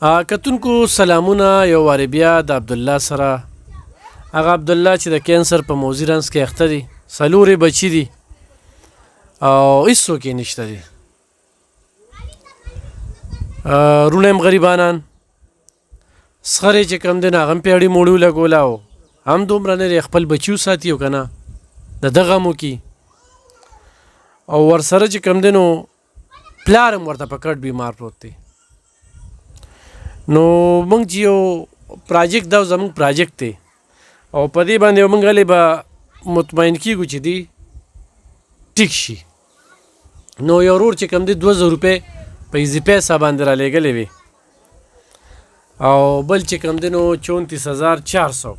کتونکو سلامونه یو وارې بیا د عبدالله سره. هغه عبدالله چې د کینسر په موذي رنځ کې اخته دي، څلورې بچي دي او هېڅوک یې نشته دي. وروڼه هم غریبانان، سخر یې چې کوم دی نو هغه هم پیاړي موړي ولګوله او هم دومره نه دی خپل بچي وساتي او که نه د ده غم وکړي. او ورسره چې کوم دی نو پلار هم ورته په کټ بیمار پروت دی. نو موږ چې یو پراجیکټ دا زموږ پراجیکټ دی او په دې باندې موږ هلې به مطمئن کېږو چې دی ټیک شي. نو یو ورور چې کوم دی 2000 روپۍ په اضافي حساب باندې رالېږلې وې او بل چې کوم دی نو 34400.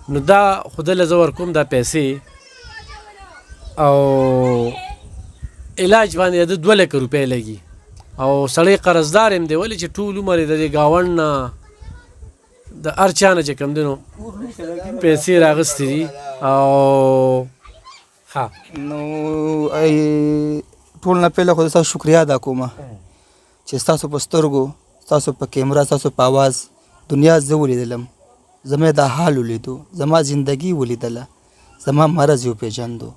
نو دا خو دله زه ورکوم دا پیسې او علاج باندې د 2 لکه روپۍ لګي او سړی قرضدار هم دی، ولې چې ټول عمر یې د دې ګاونډ نه د هر چا نه چې کوم دی نو پیسې راغستې دي. او ها نو ټول نه پهله خو زه ستاسو شکریا ادا کوم چې ستاسو په سترګو، ستاسو په کیمرا، ستاسو په آواز دنیا زه ولیدلم، زما دا حال ولیدو، زما زندگی ولیدله، زما مرض یې وپېژندو.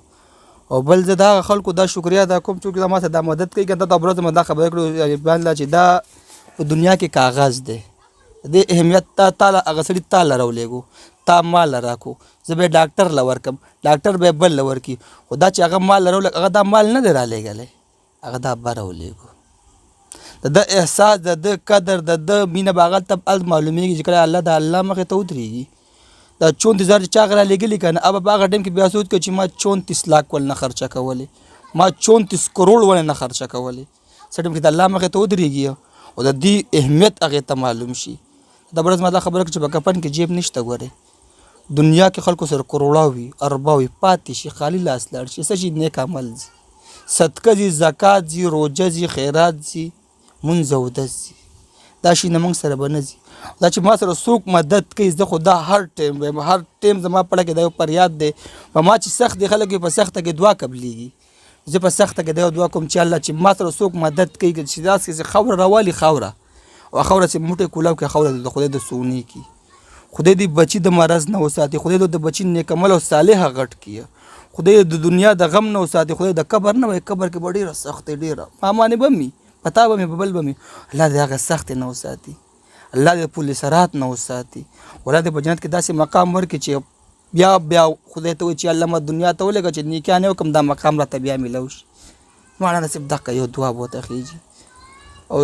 او بل زه د هغه خلکو دا شکریا ادا کوم چې دا ما ته دا مدد کوي. که دا ورځ ما دا خبره کړو چې دا په دنیا کې کاغذ دی، د اهمیت تا هغه سړي تا له راولېږو، تا ما له راکو، زه به یې ډاکټر له ورکړم، ډاکټر به یې بل له ورکړي. خو دا چې هغه مال له راولېږي، هغه دا مال نه دی رالېږلی، هغه دا به راولېږو. د ده احساس، د ده قدر، د ده مینه به هغلته معلومېږي چې کله الله د الله مخې ته ودرېږي. دا 34,000 چې چا هغه رالیږلي که نه، هغه په هغه ټایم کې بیا سوچ کوي چې ما 34 لاک ولې نه خرچه کولې، ما 34 کروڑ ولې نه خرچه کولې. څه ټایم کې د الله مخې ته ودرېږي او د دې اهمیت هغې ته معلوم شي. دا ورځ ما دا خبره کړه چې په کفن کې جیب نشته. ګورې دنیا کې خلکو سره کروڑه وي، اربه وي، پاتې شي، خالي لاس لاړ شي. څه شي؟ نیک عمل ځي، صدقه ځي، زکات ځي، روژه ځي، خیرات ځي، مونځ او اودس ځي. دا شي نه موږ سره به نه ځي. دا چې ما سره څوک مدد کوي، زه خو دا هر ټایم وایم، هر ټایم زما پړه کې دا یو فریاد دی. په ما چې سخت دی، خلک په سخته کې دعا قبلېږي، زه په سخته کې دا یو دعا کوم چې الله چې ما سره څوک مدد کوي، چې داسې خاوره راوالي، خاوره او خاوره چې موټی کولاو کې خاوره د خدای د سونې کې، خدای دې بچي د مرض نه وساتي، خدای د بچي نیک عمل او صالحه غټ کړي، خدای د دنیا د غم نه وساتي، خدای د قبر نه وایي، قبر کې به ډېره سخت دی، ډېره مامانې به مي پتا به مې په بل به مې، الله دې هغه سختې نه وساتي، الله دې پل صراط نه وساتي، الله دې په جنت کې داسې مقام ورکړي چې بیا خدای ته وایي چې الله ما دنیا ته ولېږه چې نیکیانې وکړم، دا مقام راته بیا میلو شي. مانا نصیب دقه یو دعا بوته خیږي. او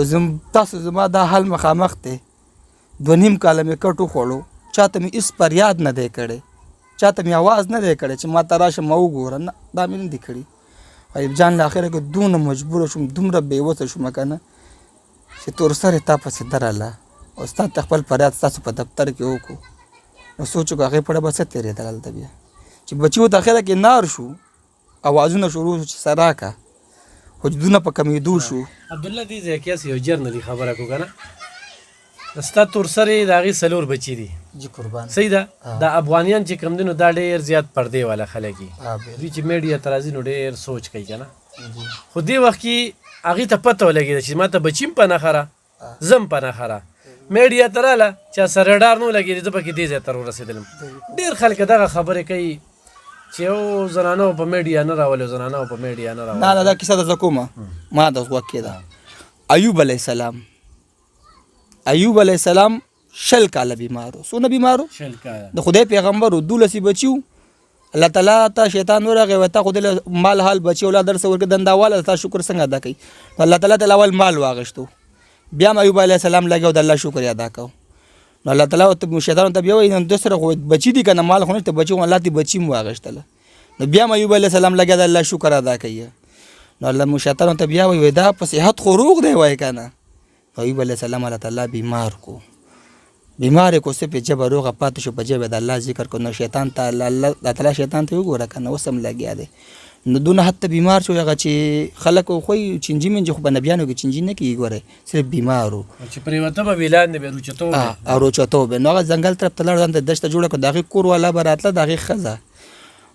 تاسو زما دا حال مخامخ دی، 2.5 کاله مې کټ وخوړو، چاته مې هېڅ فریاد نه دی کړی، چاته مې اواز نه دی کړی چې ما ته راشه ما وګوره، نه دا مې نه دی کړي. غریب جان له اخره کې دونه مجبوره شوم، دومره بېوسه شوم که نه چې تور سرې تا پسې درله او ستا ته خپل فریاد ستاسو په دفتر کې وکړو. نو سوچ وکړو هغې په ډه به څه تېرېدل هلته بیا چې بچي ورته اخره کې نار شو، اوازونه شروع شو چې سراکه حجدونه په کمېدو شو. عبدالله دې ځای کې یو جرنلي خبره کړو که نه، ستا تور سرې د هغې 4 بچي دي. جی قربان. صحیح ده. دا افغانیان چې کوم دي نو دا ډېر زیات پردې والا خلک دي، دوی چې میډیا ته راځي نو ډېر سوچ کوي که نه. خو دې وخت کې هغې ته پته ولګېده چې ما ته بچي هم په نخره، زه هم په نخره، میډیا ته راله چا سره ډار نه ولګېدې، زه پکې دې ځای ته ورسېدلم. ډېر خلک دغه خبرې کوي چې یو زنانه په میډیا نه راولي، زنانه په میډیا نه راولي. نه دا کیسه درته کومه، ما د غوږ کې ده. ایوب علیه السلام، ایوب علیه السلام 100 کاله بیمارو. څونه بیمارو؟ 100 کاله. د خدای پیغمبر و، 12 بچي و. الله تعالی ته شیطان ورغی و تا خدای له مال حال بچي اولاد درس ورکړه، دنداواله تا شکر څنګه ادا کوي؟ الله تعالی ته اول مال واغشتو، بیا ایوب علیه السلام لګاو د الله شکر ادا کو. نو الله تعالی ته شیطان ته بیا وایي نو د سره خو بچي دي که نه، مال خو نشته، بچي خو الله دې بچي م واغشتله. نو بیا ایوب علیه السلام لګیا د الله شکر ادا کوي. نو الله شیطان ته بیا وایي دا په صحت خو روغ دی وایي که نه. ایوب علیه السلام الله تعالی بیمار کو، بیمار کو سه په جبه روغه پاتې شو، په جبه د الله ذکر کو. نو شیطان ته الله تعالی شیطان ته وګوره که نه اوس هم لګیا دی. نو دونه حتی بیمار شو هغه چې خلک خو چینجي منجي خو په نبیانو کې چینجي نه کېږي، ګورئ صرف بیمار و چې پرېوته به ویلان دی به روچتو او روچتو به. نو هغه ځنګل طرف ته لاړ، ځان ته دشته جوړه کړه، د هغې کور والا به راتله، د هغې ښځه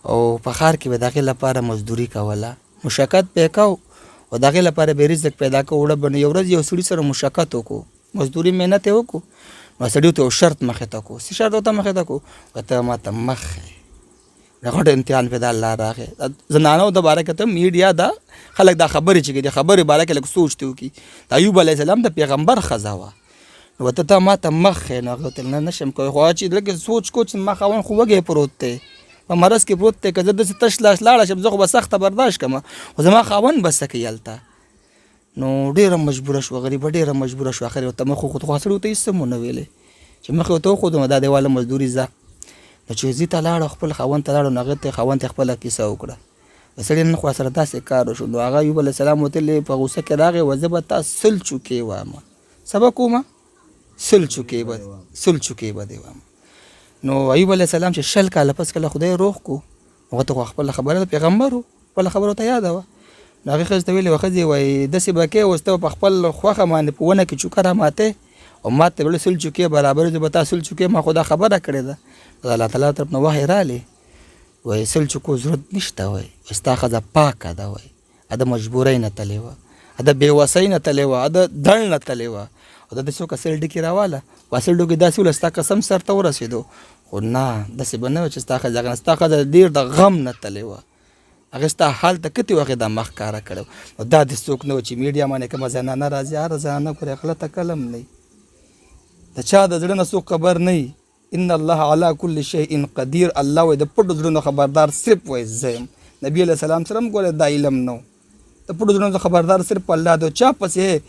او په ښار کې به د هغې لپاره مزدوري کوله، مشقت به یې کو. او د هغې لپاره به رزق پیدا کړو. وړه به یو ورځ یو سړي سره مشقت وکړو، مزدوري محنت یې وکړو. نو سړي ورته یو شرط مخې ته کړو. څه شرط ورته مخې ته کړو؟ ته ما ته مخ غټ امتحان پیدا الله راغی. زنانو د باره کې ته میډیا دا خلک دا خبرې چې د خبرې باره کې لږ سوچ ته وکړي. د ایوب علیه السلام د پیغمبر ښځه وه، نو ته ما ته مخ نو هغه ورته نه نشم کوی. خو چې لږ سوچ کو چې ما خاوند خو وږی پروت دی، په مرض کې پروت دی، که زه داسې تش لاس لاړه شم زه خو به سخته برداشت کړم، خو زما خاوند به څه کوي هلته. نو ډېره مجبوره شوه، غریبه ډېره مجبوره شوه. اخر ورته مخ وښود، خو سړي ورته هېڅ څه مو نه ویلې چې مخ یې ورته وښودم دا دی واله مزدوري ځه. نو چې ځي ته لاړه، خپل خاوند ته لاړه، نو هغې ته خاوند ته خپله کیسه وکړه. د سړي نن خو سره داسې کار وشو. نو هغه ایوب علیه السلام وتلې په غوسه کې راغی، و زه به تا سل چوکې وامه، سبق ومه سل چوکې به دې وامه. نو ایوب علیه السلام چې 20 کاله پس کله خدای روغ کو، هغه ته خو خپله خبره د پیغمبر و، خپله خبره ورته یاده وه. نو هغې ښځې ته ویلې وه، ښځې وایي داسې به کې اوس ته په خپل خوښه باندې په ونه کې چوکه راماتې او ما ته ویل 100 چوکې برابر زه به تا 100 چوکې، ما خو دا خبره کړې ده. د الله تعالی طرف نه وحی راغلی، وایي 100 چوکو ضرورت نشته، وایي ستا ښځه پاکه ده، وایي د مجبورۍ نه تلې وه، د بېوسۍ نه تلې وه، د دڼ نه تلې وه، او د داسې وکړه سل ډکي راواله، په سل ډکي داسې وله ستا قسم سر ته ورسېدو. خو نه داسې به نه وه چې ستا ښځه هغه نه، ستا ښځه ډېر د غم نه تلې وه، هغې ستا حال ته کتې وخې دا مخ کاره کړی. نو دا دې څوک نه و چې میډیا باندې کومه زنانه راځي، هره زنانه پورې غلطه کلم نه وي، د چا د زړه نه څوک خبر نه وي. ان الله علی کل شیء قدیر. الله وایي د پټو زړونو خبردار صرف وایي زه یم. نبي علیه السلام سره هم ګوره دا علم نه و، د پټو زړونو خبردار صرف الله دی. چا پسې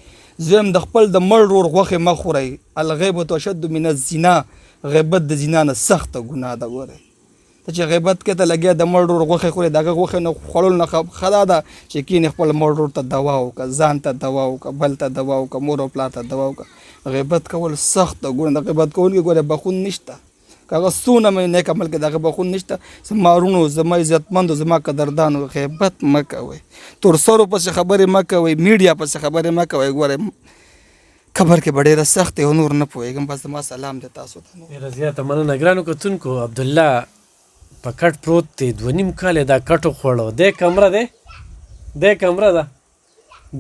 زویم د خپل د مړ ورور غوښې مه خورئ، الغیبة اشد من الزنا، غیبت د زنا نه سخته ګناه ده. ګورئ ته چې غیبت کې ته لګیا د مړ ورور غوښې خورې، د هغه غوښې نه خوړلو نه ښه دا ده چې کینې خپل مړ ورور ته دوا وکړه، ځان ته دوا وکړه، بل ته دوا وکړه، مور او پلار ته دوا وکړه. غیبت کول سخته ګناه ده. غیبت کوونکي ګوره بخون نشته، که هغه څونه مې نیک عمل کړي د هغه بخون نشته. زما وروڼو، زما عزتمندو، زما قدردانو، غیبت مه کوئ، تورسرو پسې خبرې مه کوئ، میډیا پسې خبرې مه کوئ. ګوره قبر کې به ډېره سخت دی او نور نه پوهېږم. بس زما سلام دی تاسو ته. ډېره زیاته مننه ګرانو کتونکو. عبدالله په کټ پروت دی، 2.5 کال دا کټو خوړو، دی کمره ده،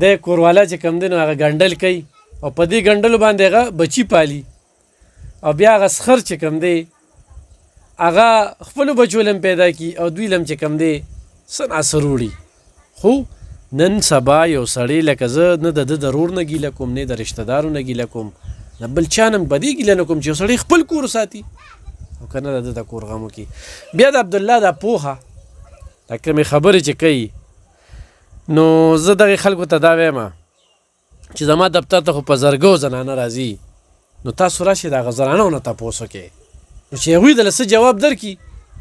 دی کوروالا چې کم دی نو هغه ګنډل کوي او په دې ګنډلو باندې هغه بچي پالي، او بیا هغه سخر چې کم دی هغه خپلو بچو لم پیدا کی او دوی لم چې کم دی څه ناصر وړي. خو نن سبا یو سړی لکه زه نه د ده ضرور نه ګیله کوم، نه د رشته دارو نه ګیله کوم، نه بل چا نه بدې ګیله نه کوم چې یو سړی خپل کور ساتي او که نه د ده د کور غم وکړي. بیا د عبدالله دا پوهه دا کومې خبرې چې کوي، نو زه دغې خلکو ته دا وایم چې زما دفتر ته خو په زرګو زنانه راځي، نو تاسو راشئ د هغه زنانو نه تپوس وکړئ، نو چې هغوی دله څه جواب درکړي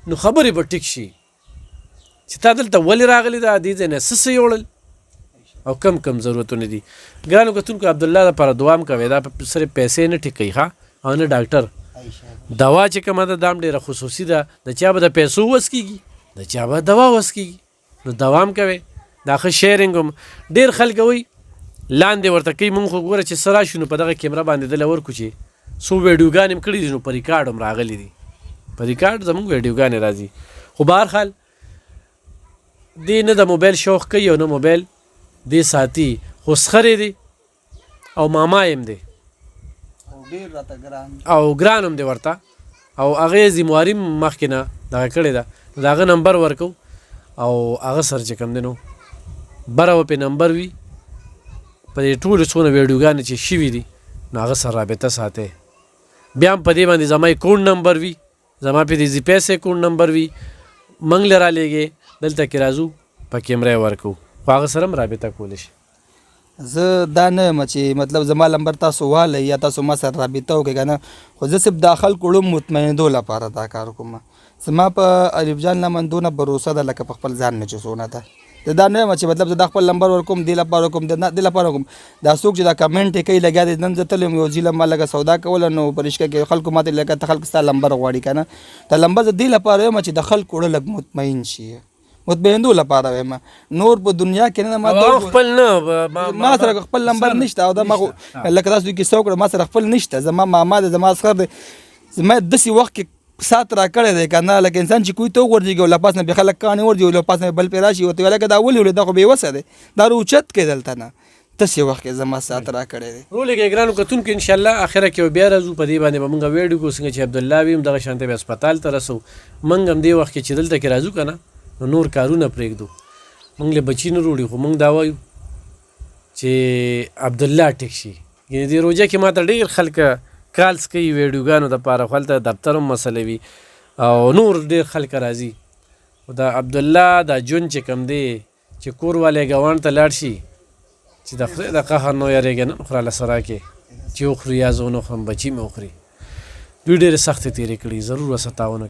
نو خبرې به ټیک شي چې تا دلته ولې راغلی دا دې ځای نه څه یوړل او کم ضرورتونه دي. ګرانو کتونکو عبدالله دپاره دعا هم کوئ، دا صرف پیسې نه ټیک کوي ښه، او نه ډاکټر. دوا چې کومه ده دا هم ډېره خصوصي ده، د چا به د پیسو وس کېږي، د چا به دوا وس کېږي، نو دوا هم کوئ. دا ښه شیرینګ هم ډېر خلک وایي لاندې ورته کوي، مونږ خو ګوره چې څه راشو نو په دغه کیمره باندې دله ورکو چې څو ویډیوګانې هم کړي دي، نو په ریکارډ هم راغلي دي، په ریکارډ زموږ ویډیوګانې راځي. خو بهرحال دې نه د موبایل شوق کوي او نه موبایل دې ساتي، خو سخرې دی او مامایم دی او ګران هم دی ورته، او هغې ذمواري مخکې نه دغه کړې ده، نو د هغه نمبر ورکو او هغه سره چې کوم دی نو بره به پې نمبر وي، په دې ټولو څونه ویډیوګانې چې شوي دي نو هغه سره رابطه ساتئ. بیا هم په دې باندې زما اکاونټ نمبر وي، زما پې د زی پیسې اکاونټ نمبر وي، موږ له رالیږې دلته کې راځو په کیمره یې ورکو، خو هغه سره هم رابطه کولی شي. زه دا نه یم چې مطلب زما نمبر تاسو والئ یا تاسو ما سره رابطه وکړئ که نه، خو زه صرف دا خلکو ړوم مطمئنېدو لپاره دا کار کوم. زما په الف جان لمن دونه بروسه ده لکه په خپل ځان مې چې څونه ده. دا نه یم چې مطلب زه دا خپل نمبر ورکوم دې لپاره وکوم دې لپاره وکوم. دا څوک چې دا کمنټ یې کوي لګیا دی، نن زه تللی یم یو ځي ما لږه سودا کوله، نو په رشکه کې خلکو ماته لکه ته خلک ستا نمبر غواړي که نه، دا نمبر زه دې لپاره یم چې د خلکو ړه لږ مطمئن شي، مطمئنېدو لپاره وایم. نور په دنیا کې نه خپل نه ما سره خپل نمبر نشته، او دا ما لکه تاسو کیسه وکړه ما سره خپل نشته. زما ماما دی، زما اصغر دی، زما داسې وخت کې سات را کړی دی که نه لکه انسان چې کوی ته وغورځېږي او له پاس نه بیا خلک کاڼې ورځي او له پاس نه بل پرې راشي ورته وایي لکه دا ولې دا خو بېوسه دی دا روچت کې دلته نه داسې وخت کې زما سات را کړی دی رولې ګرانو کتونکو انشاءالله اخره کې بیا راځو په دې باندې به مونږ ویډیو کوو څنګه چې عبدالله وي هم دغه شانته به هسپتال ته رسو مونږ هم دې وخت کې چې دلته کې راځو که نه نو نور کارونه پرېږدو مونږ له بچي نه روړي خو مونږ دا وایو چې عبدالله ټیک شي یعنې دې روژه کې ماته ډېر خلک کالس کوي ویډیوګانو دپاره خو هلته دفتر هم مسله وي او نور ډېر خلک راځي خو دا عبدالله دا ژوند چې کوم دی چې کور والی ګاونډ ته لاړ شي چې د خدای د قهر نه ویرېږي نن خو راله سره کې چې وخوري یا زه ونه خورم بچي مې وخوري دوی ډېرې سختې تېرې کړي ضرور ورسره تعاون